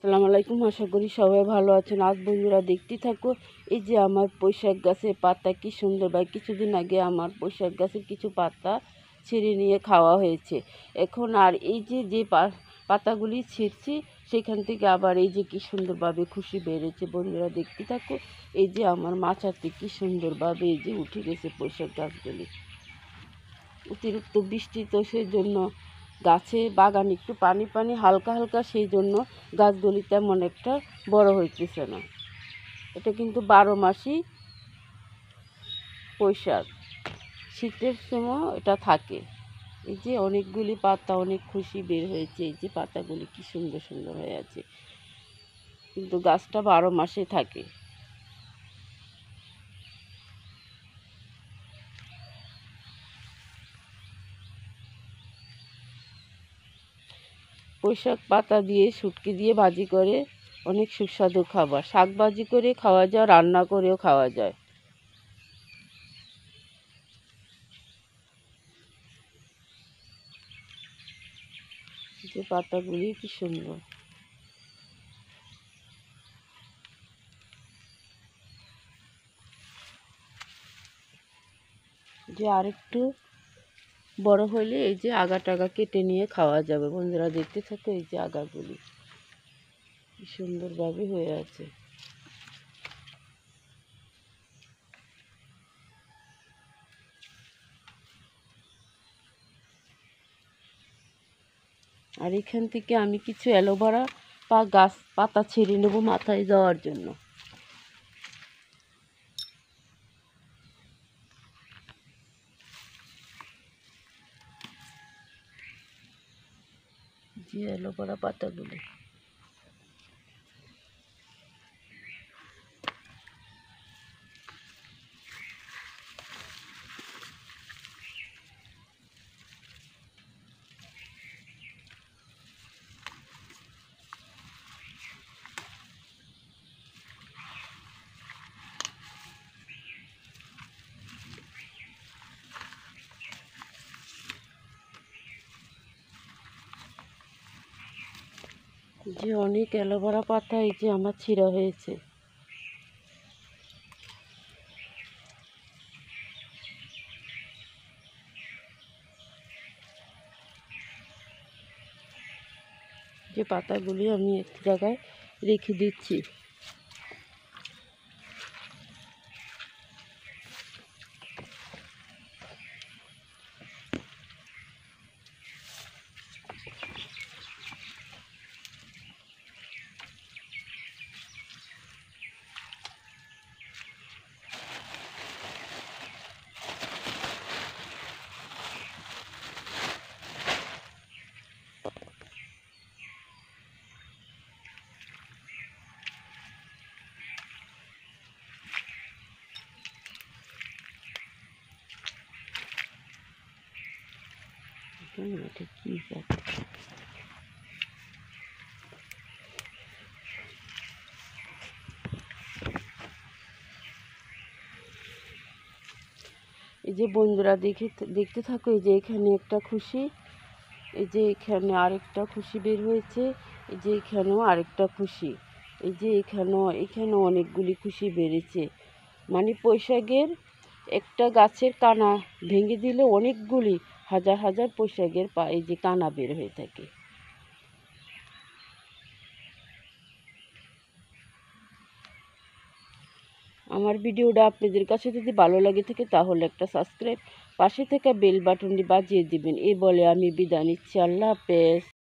আসসালামু আলাইকুম। আশা করি সবাই ভালো আছেন। আজ বন্ধুরা দেখতে থাকো, এই যে আমার পুঁইশাক গাছের পাতা কি সুন্দর। কিছুদিন আগে আমার পুঁইশাক গাছের কিছু পাতা ছিঁড়ে নিয়ে খাওয়া হয়েছে। এখন আর এই যে পাতাগুলি ছিঁড়ছি, সেখান থেকে আবার এই যে কি সুন্দরভাবে খুশি বেড়েছে। বন্ধুরা দেখতে থাকো, এই যে আমার মাচাতে কি সুন্দরভাবে এই যে উঠে গেছে পুঁইশাক গাছগুলি। অতিরিক্ত বৃষ্টি তো সেই জন্য গাছে বাগান একটু পানি হালকা হালকা, সেই জন্য গাছগুলি তেমন একটা বড় হইতেছে না। এটা কিন্তু 12 মাসই পুঁইশাক, শীতের সময় এটা থাকে। এই যে অনেকগুলি পাতা, অনেক খুশি বের হয়েছে। এই যে পাতাগুলি কি সুন্দর সুন্দর হয়ে আছে, কিন্তু গাছটা 12 মাসে থাকে। পুঁইশাক পাতা দিয়ে শুটকি দিয়ে ভাজি করে অনেক সুস্বাদু খাবার। শাক ভাজি করে খাওয়া যায়, রান্না করেও খাওয়া যায়। যে পাতাগুলি কি সুন্দর। যে আরেকটু বড় হলে এই যে আগা টাগা কেটে নিয়ে খাওয়া যাবে। বন্ধুরা দেখতে থাকো, এই যে আগাগুলি কি সুন্দরভাবে হয়ে আছে। আর এখান থেকে আমি কিছু অ্যালোভেরা গাছ পাতা ছিঁড়ে নেবো মাথায় দেওয়ার জন্য। যে অ্যালোভেরা পাতাগুলি যে অনেক অ্যালোভেরা পাতা এই যে আমার ছিঁড়া হয়েছে। যে পাতাগুলি আমি এক জায়গায় রেখে দিচ্ছি। এটা কি এই যে বন্ধুরা দেখতে থাকো, এই যে এখানে একটা খুশি, এই যে এখানে আরেকটা খুশি বের হয়েছে, এই যে এখানেও আরেকটা খুশি, এই যে এখানেও অনেকগুলি খুশি বেড়েছে। মানে পুঁইশাকের একটা গাছের কানা ভেঙে দিলে অনেকগুলি হাজার হাজার পুঁইশাকের এই যে কানা বের হয়ে থাকে। আমার ভিডিওটা আপনাদের কাছে যদি ভালো লাগে থাকে, তাহলে একটা সাবস্ক্রাইব, পাশে থাকা বেল বাটনটি বাজিয়ে দিবেন। এই বলে আমি বিদায় নিচ্ছি। আল্লাহ হাফেজ।